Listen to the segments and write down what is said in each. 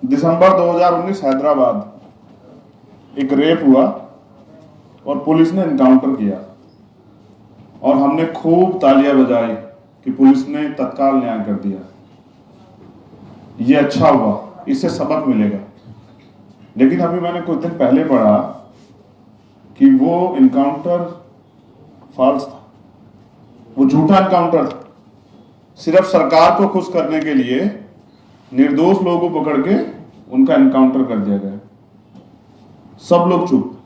दिसंबर 2019 हैदराबाद एक रेप हुआ और पुलिस ने एनकाउंटर किया और हमने खूब तालियां बजाई कि पुलिस ने तत्काल न्याय कर दिया। ये अच्छा हुआ, इससे सबक मिलेगा। लेकिन अभी मैंने कुछ दिन पहले पढ़ा कि वो एनकाउंटर फॉल्स था, वो झूठा एनकाउंटर था। सिर्फ सरकार को खुश करने के लिए निर्दोष लोगों को पकड़ के उनका एनकाउंटर कर दिया गया। सब लोग चुप।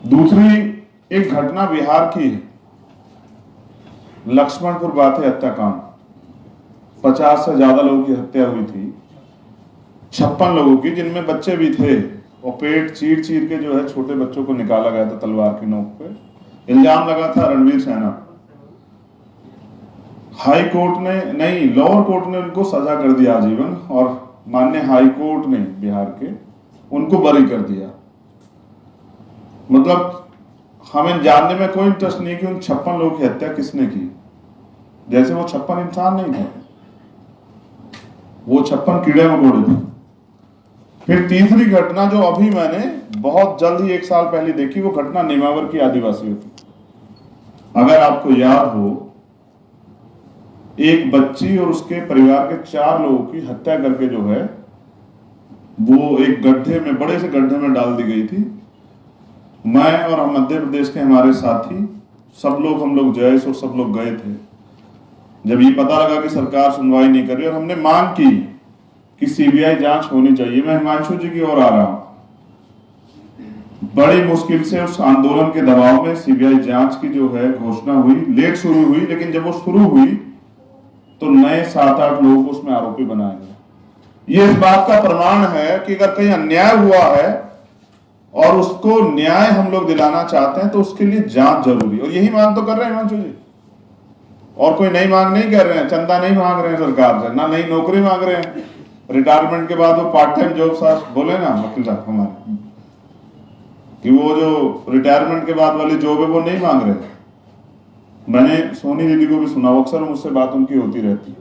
दूसरी एक घटना बिहार की है, लक्ष्मणपुर बाथे हत्याकांड। 50 से ज्यादा लोगों की हत्या हुई थी, 56 लोगों की, जिनमें बच्चे भी थे, और पेट चीर चीर के जो है छोटे बच्चों को निकाला गया था तलवार की नोक पे। इल्जाम लगा था रणवीर सेना। हाई कोर्ट ने नहीं, लोअर कोर्ट ने उनको सजा कर दिया आजीवन, और माननीय हाई कोर्ट ने बिहार के उनको बरी कर दिया। मतलब हमें जानने में कोई इंटरेस्ट नहीं कि उन 56 लोगों की हत्या किसने की, जैसे वो 56 इंसान नहीं थे, वो 56 कीड़े मकोड़े थे। फिर तीसरी घटना जो अभी मैंने बहुत जल्द ही 1 साल पहले देखी, वो घटना नेमावर की आदिवासियों की। अगर आपको याद हो, एक बच्ची और उसके परिवार के 4 लोगों की हत्या करके जो है वो एक गड्ढे में, बड़े से गड्ढे में डाल दी गई थी। मैं और मध्य प्रदेश के हमारे साथी सब लोग, हम लोग जयेश और सब लोग गए थे। जब ये पता लगा कि सरकार सुनवाई नहीं कर रही, और हमने मांग की कि सीबीआई जांच होनी चाहिए। मैं हिमांशु जी की ओर आ रहा हूं। बड़ी मुश्किल से उस आंदोलन के दबाव में सीबीआई जांच की जो है घोषणा हुई। लेट शुरू हुई, लेकिन जब वो शुरू हुई तो नए 7-8 लोगों को उसमें आरोपी बनाया गया। ये इस बात का प्रमाण है कि अगर कहीं अन्याय हुआ है और उसको न्याय हम लोग दिलाना चाहते हैं तो उसके लिए जांच जरूरी है। और यही मांग तो कर रहे हैं हिमांशु जी, और कोई नई मांग नहीं कर रहे हैं। चंदा नहीं मांग रहे हैं सरकार से, ना नई नौकरी मांग रहे हैं। रिटायरमेंट के बाद वो पार्ट टाइम जॉब साहब बोले ना वकील साहब हमारे, कि वो जो रिटायरमेंट के बाद वाली जॉब है वो नहीं मांग रहे। मैंने सोनी दीदी को भी सुना, अक्सर मुझसे बात उनकी होती रहती।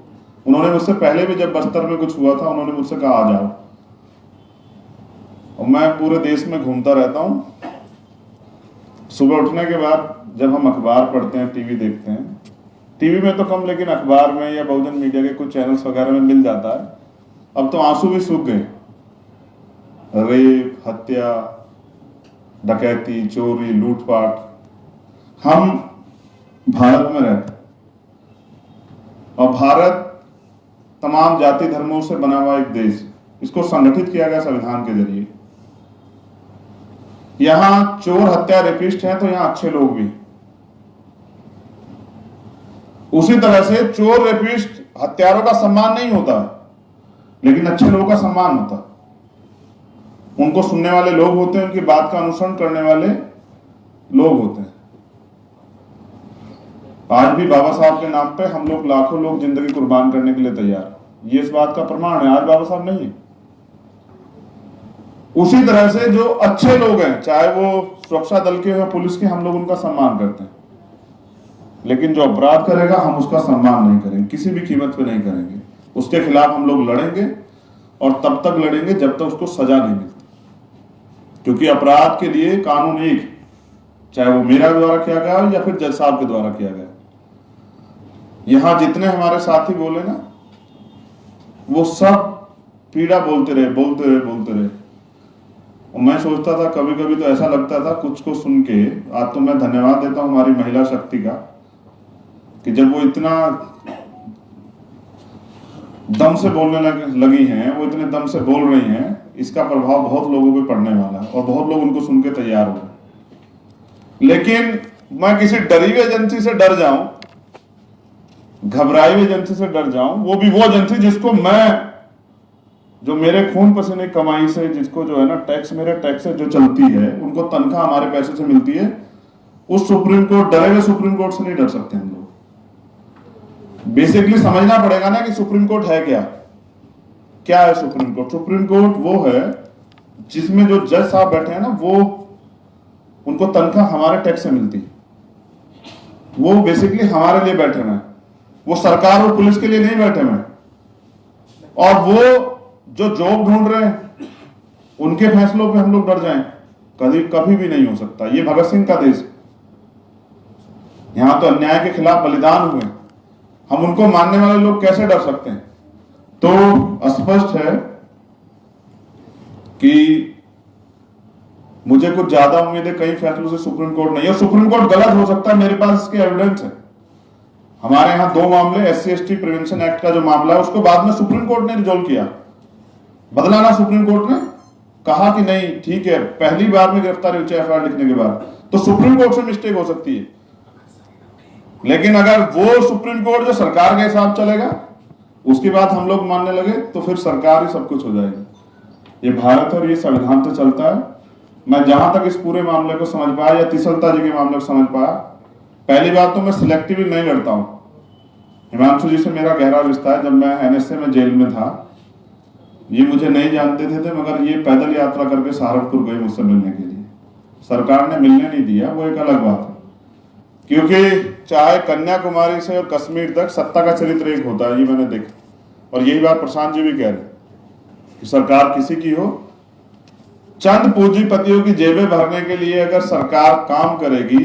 उन्होंने मुझसे पहले भी, जब बस्तर में कुछ हुआ था, उन्होंने मुझसे कहा आ जाओ। और मैं पूरे देश में घूमता रहता हूँ। सुबह उठने के बाद जब हम अखबार पढ़ते हैं, टीवी देखते हैं, टीवी में तो कम, लेकिन अखबार में या बहुजन मीडिया के कुछ चैनल्स वगैरह में मिल जाता है। अब तो आंसू भी सूख गए। रेप, हत्या, डकैती, चोरी, लूटपाट। हम भारत में रहते हैं, और भारत तमाम जाति धर्मों से बना हुआ एक देश। इसको संगठित किया गया संविधान के जरिए। यहां चोर, हत्या, रेपिस्ट हैं तो यहां अच्छे लोग भी। उसी तरह से चोर, रेपिस्ट, हत्यारों का सम्मान नहीं होता, लेकिन अच्छे लोगों का सम्मान होता। उनको सुनने वाले लोग होते हैं, उनकी बात का अनुसरण करने वाले लोग होते हैं। आज भी बाबा साहब के नाम पे हम लोग, लाखों लोग जिंदगी कुर्बान करने के लिए तैयार। ये इस बात का प्रमाण है। आज बाबा साहब नहीं है। उसी तरह से जो अच्छे लोग हैं, चाहे वो सुरक्षा दल के हो, पुलिस के, हम लोग उनका सम्मान करते हैं। लेकिन जो अपराध करेगा हम उसका सम्मान नहीं करेंगे, किसी भी कीमत पे नहीं करेंगे। उसके खिलाफ हम लोग लड़ेंगे, और तब तक लड़ेंगे जब तक उसको सजा नहीं मिलती। क्योंकि अपराध के लिए कानून एक, चाहे वो मेरा द्वारा किया गया हो या फिर जज साहब के द्वारा किया गया। यहां जितने हमारे साथी बोले ना, वो सब पीड़ा बोलते रहे, बोलते रहे, बोलते रहे। और मैं सोचता था, कभी कभी तो ऐसा लगता था कुछ को सुन के, आज तो मैं धन्यवाद देता हूं हमारी महिला शक्ति का, कि जब वो इतना दम से बोलने लगी हैं, वो इतने दम से बोल रही हैं, इसका प्रभाव बहुत लोगों पे पड़ने वाला है, और बहुत लोग उनको सुन के तैयार हो। लेकिन मैं किसी डरी हुई एजेंसी से डर जाऊं, घबराई हुई एजेंसी से डर जाऊं, वो भी वो एजेंसी जिसको मैं, जो मेरे खून पसीने कमाई से, जिसको जो है ना टैक्स, मेरे टैक्स से जो चलती है, उनको तनख्वाह हमारे पैसे से मिलती है, उस सुप्रीम कोर्ट, डरे हुए सुप्रीम कोर्ट से नहीं डर सकते हम लोग। बेसिकली समझना पड़ेगा ना कि सुप्रीम कोर्ट है क्या। क्या है सुप्रीम कोर्ट? सुप्रीम कोर्ट वो है जिसमें जो जज साहब बैठे हैं ना, वो, उनको तनख्वाह हमारे टैक्स से मिलती है। वो बेसिकली हमारे लिए बैठे हैं, वो सरकार और पुलिस के लिए नहीं बैठे हैं। और वो जो जॉब ढूंढ रहे हैं उनके फैसलों पे हम लोग डर जाएं, कभी कभी भी नहीं हो सकता। ये भगत सिंह का देश, यहां तो अन्याय के खिलाफ बलिदान हुए, हम उनको मानने वाले लोग कैसे डर सकते हैं? तो स्पष्ट है कि मुझे कुछ ज्यादा उम्मीद है कई फैसलों से सुप्रीम कोर्ट नहीं, और सुप्रीम कोर्ट गलत हो सकता है, मेरे पास इसके एविडेंस है। हमारे यहाँ 2 मामले, SC/ST प्रिवेंशन एक्ट का जो मामला है उसको बाद में सुप्रीम कोर्ट ने रिजोल्व किया, बदला ना सुप्रीम कोर्ट ने, कहा कि नहीं ठीक है, पहली बार में गिरफ्तारी हुई FIR लिखने के बाद, तो सुप्रीम कोर्ट से मिस्टेक हो सकती है। लेकिन अगर वो सुप्रीम कोर्ट जो सरकार के हिसाब चलेगा उसकी बात हम लोग मानने लगे तो फिर सरकार ही सब कुछ हो जाएगी। ये भारत और ये संविधान तो चलता है। मैं जहां तक इस पूरे मामले को समझ पाया या तिसलता जी के मामले को समझ पाया, पहली बात तो मैं सिलेक्टिवली नहीं लड़ता हूं। हिमांशु जी से मेरा गहरा रिश्ता है। जब मैं NSA में जेल में था, ये मुझे नहीं जानते थे मगर ये पैदल यात्रा करके सहारनपुर गए मुझसे मिलने के लिए। सरकार ने मिलने नहीं दिया, वो एक अलग बात है, क्योंकि चाहे कन्याकुमारी से और कश्मीर तक सत्ता का चरित्र एक होता है, ये मैंने देखा। और यही बात प्रशांत जी भी कह रहे कि सरकार किसी की हो, चंद पूंजीपतियों की जेबें भरने के लिए अगर सरकार काम करेगी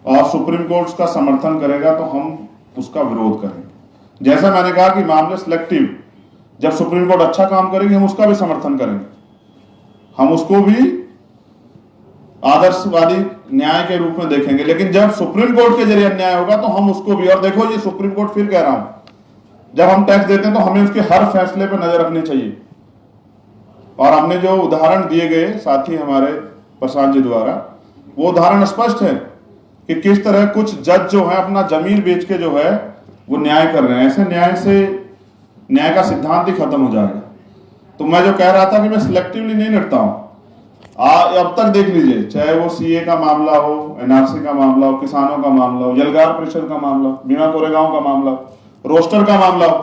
और सुप्रीम कोर्ट का समर्थन करेगा तो हम उसका विरोध करेंगे। जैसा मैंने कहा कि मामले सिलेक्टिव, जब सुप्रीम कोर्ट अच्छा काम करेगी हम उसका भी समर्थन करेंगे, हम उसको भी आदर्शवादी न्याय के रूप में देखेंगे। लेकिन जब सुप्रीम कोर्ट के जरिए अन्याय होगा तो हम उसको भी, और देखो ये सुप्रीम कोर्ट, फिर कह रहा हूं, जब हम टैक्स देते हैं तो हमें उसके हर फैसले पर नजर रखनी चाहिए। और हमने जो उदाहरण दिए गए साथी हमारे प्रशांत जी द्वारा, वो उदाहरण स्पष्ट है कि किस तरह कुछ जज जो है अपना जमीन बेच के जो है वो न्याय कर रहे हैं। ऐसे न्याय से न्याय का सिद्धांत ही खत्म हो जाएगा। तो मैं जो कह रहा था कि मैं सिलेक्टिवली नहीं लड़ता हूं, अब तक देख लीजिए, चाहे वो CA का मामला हो, NRC का मामला हो, किसानों का मामला हो, यलगार परिषद का मामला हो, भीमा कोरेगांव का मामला हो, रोस्टर का मामला हो,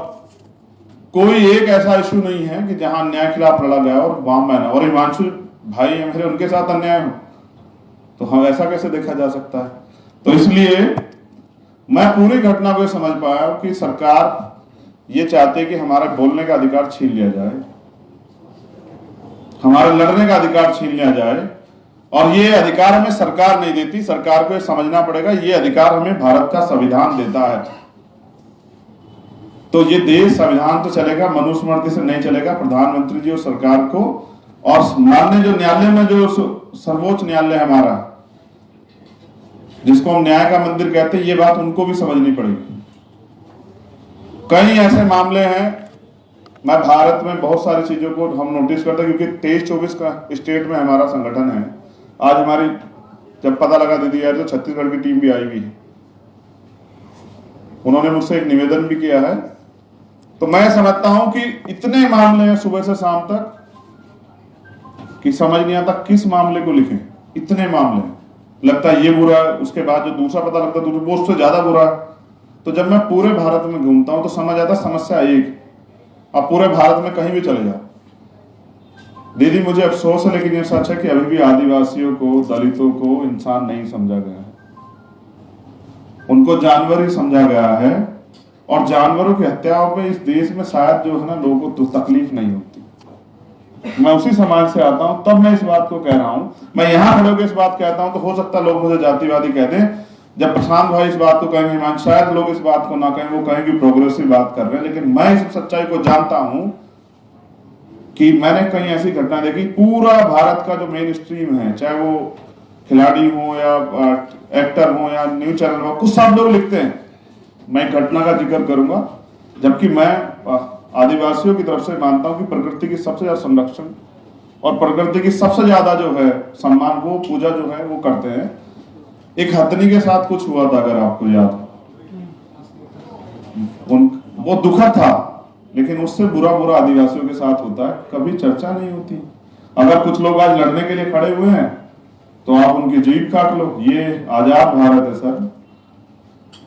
कोई एक ऐसा इशू नहीं है कि जहां न्याय खिलाफ लड़ा गया और वाम मैना और हिमांशु भाई है मेरे, उनके साथ अन्याय हो, तो हम ऐसा कैसे देखा जा सकता है? तो इसलिए मैं पूरी घटना को समझ पाया कि सरकार ये चाहती है कि हमारा बोलने का अधिकार छीन लिया जाए, हमारे लड़ने का अधिकार छीन लिया जाए। और ये अधिकार हमें सरकार नहीं देती, सरकार को समझना पड़ेगा, ये अधिकार हमें भारत का संविधान देता है। तो ये देश संविधान तो चलेगा, मनुस्मृति से नहीं चलेगा। प्रधानमंत्री जी और सरकार को, और माननीय जो न्यायालय में जो सर्वोच्च न्यायालय हमारा, जिसको हम न्याय का मंदिर कहते हैं, ये बात उनको भी समझनी पड़ेगी। कई ऐसे मामले हैं, मैं भारत में बहुत सारी चीजों को हम नोटिस करते हैं, क्योंकि 23-24 का स्टेट में हमारा संगठन है। आज हमारी जब पता लगा दीदी यार, तो छत्तीसगढ़ की टीम भी आई हुई है, उन्होंने मुझसे एक निवेदन भी किया है। तो मैं समझता हूं कि इतने मामले हैं सुबह से शाम तक कि समझ नहीं आता किस मामले को लिखें। इतने मामले हैं, लगता है ये बुरा है, उसके बाद जो दूसरा पता लगता है वो उससे ज्यादा बुरा है। तो जब मैं पूरे भारत में घूमता हूं तो समझ आता समस्या एक, अब पूरे भारत में कहीं भी चले जाओ दीदी, मुझे अफसोस है लेकिन ये सच है कि अभी भी आदिवासियों को, दलितों को इंसान नहीं समझा गया है, उनको जानवर ही समझा गया है। और जानवरों की हत्याओं पे इस देश में शायद जो है ना लोगों को तकलीफ नहीं होती। मैं उसी समाज से आता हूं, तब मैं इस बात को कह रहा हूं। मैं यहां खड़े होकर इस बात कहता हूं तो हो सकता है लोग मुझे जातिवादी कहते हैं। जब प्रशांत भाई इस बात को कहेंगे, शायद लोग इस बात को ना कहें, वो कहें कि प्रोग्रेसिव बात कर रहे हैं। लेकिन मैं इस सच्चाई को जानता हूं कि मैंने कहीं ऐसी घटना देखी, पूरा भारत का जो मेन स्ट्रीम है, चाहे वो खिलाड़ी हो या एक्टर हो या न्यूज चैनल हो, कुछ सब लोग लिखते हैं। मैं घटना का जिक्र करूंगा, जबकि मैं आदिवासियों की तरफ से मानता हूं कि प्रकृति की सबसे ज्यादा संरक्षण और प्रकृति की सबसे ज्यादा जो है सम्मान, वो पूजा जो है वो करते हैं। एक हथनी के साथ कुछ हुआ था, अगर आपको याद हो, वो दुखद था, लेकिन उससे बुरा आदिवासियों के साथ होता है, कभी चर्चा नहीं होती। अगर कुछ लोग आज लड़ने के लिए खड़े हुए हैं तो आप उनकी जीभ काट लो। ये आजाद भारत है सर,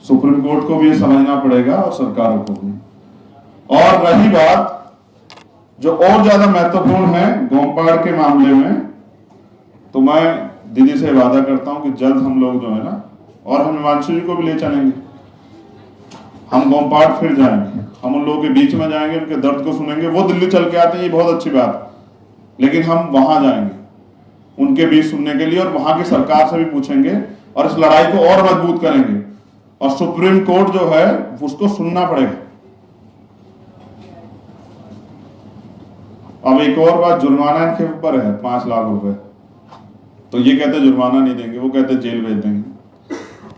सुप्रीम कोर्ट को भी ये समझना पड़ेगा और सरकारों को भी। और रही बात जो और ज्यादा महत्वपूर्ण है गोमपाड़ के मामले में, तो मैं दीदी से वादा करता हूं कि जल्द हम लोग जो है ना, और हम हिमांशु जी को भी ले चलेंगे, हम गोमपाट फिर जाएंगे, हम उन लोगों के बीच में जाएंगे, उनके दर्द को सुनेंगे। वो दिल्ली चल के आते हैं, ये बहुत अच्छी बात, लेकिन हम वहां जाएंगे उनके बीच सुनने के लिए, और वहां की सरकार से भी पूछेंगे और इस लड़ाई को और मजबूत करेंगे। और सुप्रीम कोर्ट जो है उसको सुनना पड़ेगा। अब एक और बात, जुर्माना इनके ऊपर है 5 लाख रुपए, तो ये कहते जुर्माना नहीं देंगे, वो कहते जेल भेज देंगे।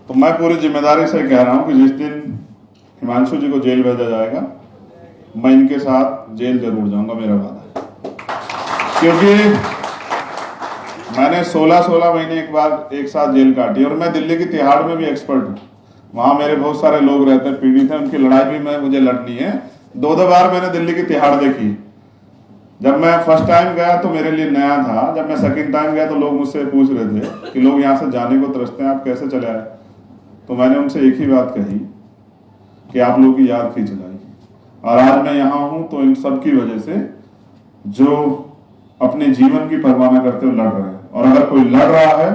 तो मैं पूरी जिम्मेदारी से कह रहा हूं कि जिस दिन हिमांशु जी को जेल भेजा जाएगा, मैं इनके साथ जेल जरूर जाऊंगा, मेरा वादा है। क्योंकि मैंने 16 महीने एक साथ जेल काटी, और मैं दिल्ली की तिहाड़ में भी एक्सपर्ट हूँ। वहां मेरे बहुत सारे लोग रहते हैं, पीड़ित हैं, उनकी लड़ाई भी मुझे लड़नी है। 2 बार मैंने दिल्ली की तिहाड़ देखी। जब मैं फर्स्ट टाइम गया तो मेरे लिए नया था, जब मैं सेकंड टाइम गया तो लोग मुझसे पूछ रहे थे कि लोग यहाँ से जाने को तरसते हैं, आप कैसे चले आए? तो मैंने उनसे एक ही बात कही कि आप लोगों की याद खींच लाई, और आज मैं यहाँ हूँ तो इन सब की वजह से जो अपने जीवन की परवाह न करते हुए लड़ रहे हैं। और अगर कोई लड़ रहा है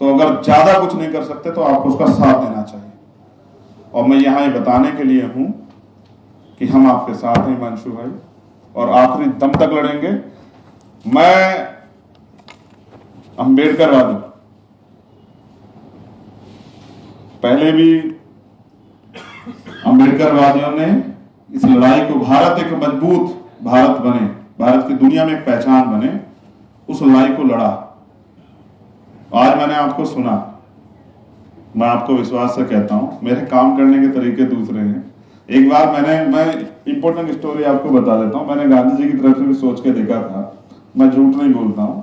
तो अगर ज्यादा कुछ नहीं कर सकते तो आपको उसका साथ देना चाहिए। और मैं यहाँ ये बताने के लिए हूं कि हम आपके साथ हैं हिमांशु भाई, और आखिरी दम तक लड़ेंगे। मैं अंबेडकरवादी, पहले भी अंबेडकरवादियों ने इस लड़ाई को, भारत एक मजबूत भारत बने, भारत की दुनिया में एक पहचान बने, उस लड़ाई को लड़ा। आज मैंने आपको सुना, मैं आपको विश्वास से कहता हूं, मेरे काम करने के तरीके दूसरे हैं। एक बार मैं इंपॉर्टेंट स्टोरी आपको बता देता हूं। मैंने गांधी जी की तरफ से भी सोच के देखा था, मैं झूठ नहीं बोलता हूं।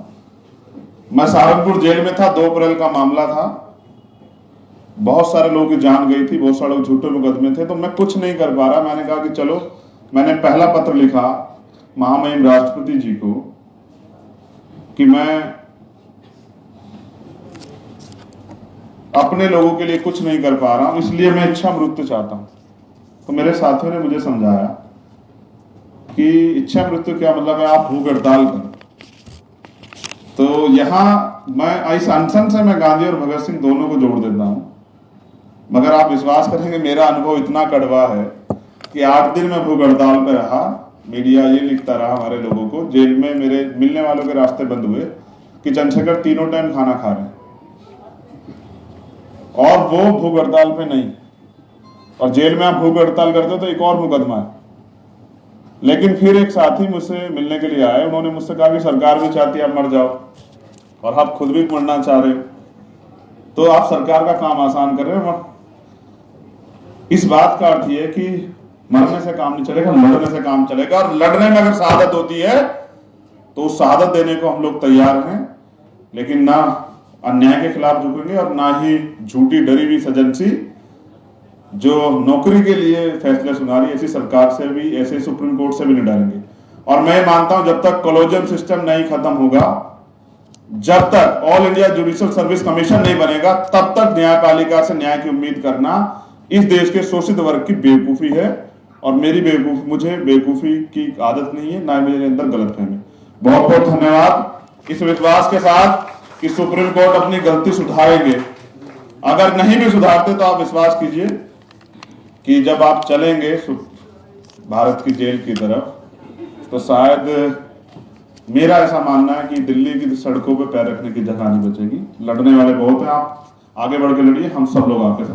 मैं सहारनपुर जेल में था, 2 अप्रैल का मामला था, बहुत सारे लोगों की जान गई थी, बहुत सारे लोग झूठे मुकदमे थे, तो मैं कुछ नहीं कर पा रहा। मैंने कहा कि चलो, मैंने पहला पत्र लिखा महामहिम राष्ट्रपति जी को कि मैं अपने लोगों के लिए कुछ नहीं कर पा रहा हूं, इसलिए मैं इच्छा मृत्यु चाहता हूं। तो मेरे साथियों ने मुझे समझाया कि इच्छा मृत्यु क्या मतलब है, आप भूख हड़ताल करो। तो यहां मैं इस अनशन से मैं गांधी और भगत सिंह दोनों को जोड़ देता हूं। मगर आप विश्वास करेंगे, मेरा अनुभव इतना कड़वा है कि 8 दिन में भूख हड़ताल पे रहा। मीडिया ये लिखता रहा हमारे लोगों को, जेल में मेरे मिलने वालों के रास्ते बंद हुए कि चंद्रशेखर 3 टाइम खाना खा रहे हैं, और वो भूख हड़ताल पे नहीं। और जेल में आप भूख हड़ताल करते हो तो एक और मुकदमा है। लेकिन फिर एक साथी मुझसे मिलने के लिए आए, उन्होंने मुझसे कहा कि सरकार भी चाहती है आप मर जाओ, और आप खुद भी मरना चाह रहे हो, तो आप सरकार का काम आसान कर रहे हो। इस बात का अर्थ ये कि मरने से काम नहीं चलेगा, लड़ने से काम चलेगा। और लड़ने में अगर शहादत होती है तो उस शहादत देने को हम लोग तैयार हैं, लेकिन ना अन्याय के खिलाफ झुकेंगे और ना ही झूठी डरी हुई सजनसी जो नौकरी के लिए फैसले सुना रही, ऐसी सरकार से भी, ऐसे सुप्रीम कोर्ट से भी नहीं डरेंगे। और मैं मानता हूं जब तक कॉलेजियम सिस्टम नहीं खत्म होगा, जब तक all India judicial service commission नहीं बनेगा, तब तक न्यायपालिका से न्याय की उम्मीद करना इस देश के शोषित वर्ग की बेवकूफी है। और मेरी बेवकूफी, मुझे बेवकूफी की आदत नहीं है, ना मेरे अंदर गलतफहमी। बहुत बहुत धन्यवाद, इस विश्वास के साथ कि सुप्रीम कोर्ट अपनी गलती सुधारेंगे। अगर नहीं भी सुधारते तो आप विश्वास कीजिए कि जब आप चलेंगे भारत की जेल की तरफ, तो शायद मेरा ऐसा मानना है कि दिल्ली की सड़कों पे पैर रखने की जगह नहीं बचेगी। लड़ने वाले बहुत हैं, आप आगे बढ़ के लड़िए, हम सब लोग आपके साथ।